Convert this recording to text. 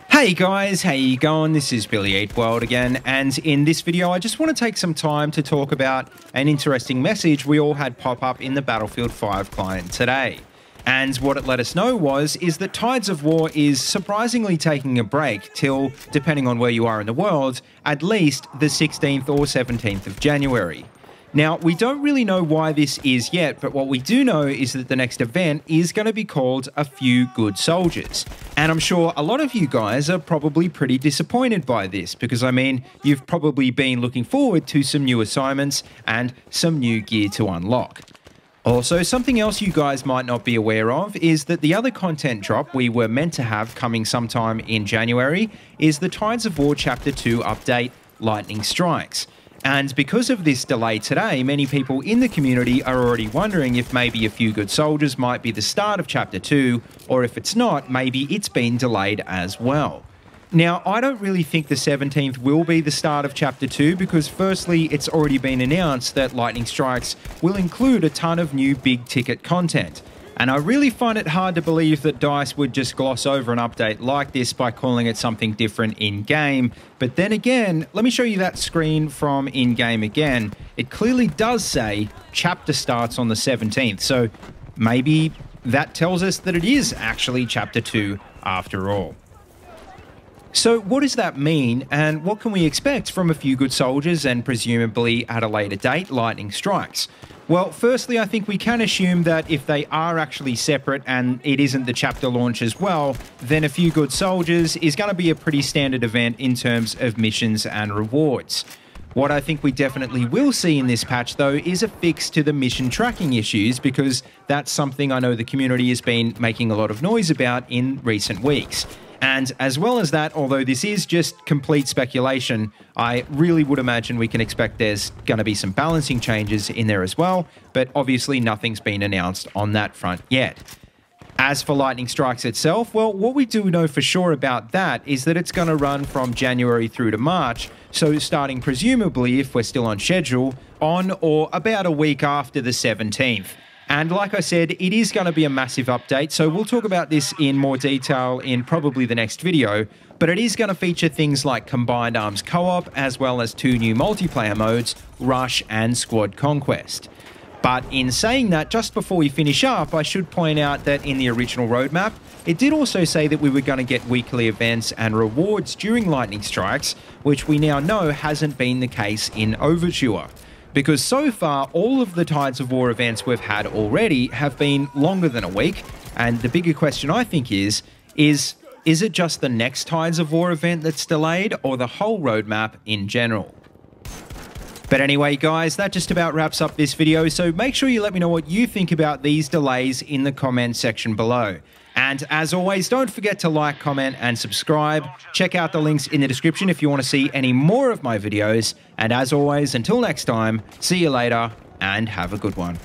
Hey guys, how you going? This is BillyEatWorld again, and in this video I just want to take some time to talk about an interesting message we all had pop up in the Battlefield 5 client today. And what it let us know is that Tides of War is surprisingly taking a break till, depending on where you are in the world, at least the 16th or 17th of January. Now, we don't really know why this is yet, but what we do know is that the next event is going to be called A Few Good Soldiers. And I'm sure a lot of you guys are probably pretty disappointed by this, because I mean, you've probably been looking forward to some new assignments and some new gear to unlock. Also, something else you guys might not be aware of is that the other content drop we were meant to have coming sometime in January is the Tides of War Chapter 2 update, Lightning Strikes. And because of this delay today, many people in the community are already wondering if maybe A Few Good Soldiers might be the start of Chapter 2, or if it's not, maybe it's been delayed as well. Now, I don't really think the 17th will be the start of Chapter 2 because firstly, it's already been announced that Lightning Strikes will include a ton of new big ticket content. And I really find it hard to believe that DICE would just gloss over an update like this by calling it something different in-game. But then again, let me show you that screen from in-game again. It clearly does say Chapter starts on the 17th, so maybe that tells us that it is actually Chapter 2 after all. So what does that mean, and what can we expect from A Few Good Soldiers and presumably at a later date, Lightning Strikes? Well, firstly, I think we can assume that if they are actually separate and it isn't the chapter launch as well, then A Few Good Soldiers is going to be a pretty standard event in terms of missions and rewards. What I think we definitely will see in this patch, though, is a fix to the mission tracking issues, because that's something I know the community has been making a lot of noise about in recent weeks. And as well as that, although this is just complete speculation, I really would imagine we can expect there's going to be some balancing changes in there as well, but obviously nothing's been announced on that front yet. As for Lightning Strikes itself, well, what we do know for sure about that is that it's going to run from January through to March, so starting presumably, if we're still on schedule, on or about a week after the 17th. And like I said, it is going to be a massive update, so we'll talk about this in more detail in probably the next video, but it is going to feature things like Combined Arms Co-op, as well as 2 new multiplayer modes, Rush and Squad Conquest. But in saying that, just before we finish up, I should point out that in the original roadmap, it did also say that we were going to get weekly events and rewards during Lightning Strikes, which we now know hasn't been the case in Overture. Because so far, all of the Tides of War events we've had already have been longer than a week, and the bigger question I think is it just the next Tides of War event that's delayed, or the whole roadmap in general? But anyway, guys, that just about wraps up this video, so make sure you let me know what you think about these delays in the comment section below. And as always, don't forget to like, comment, and subscribe. Check out the links in the description if you want to see any more of my videos. And as always, until next time, see you later, and have a good one.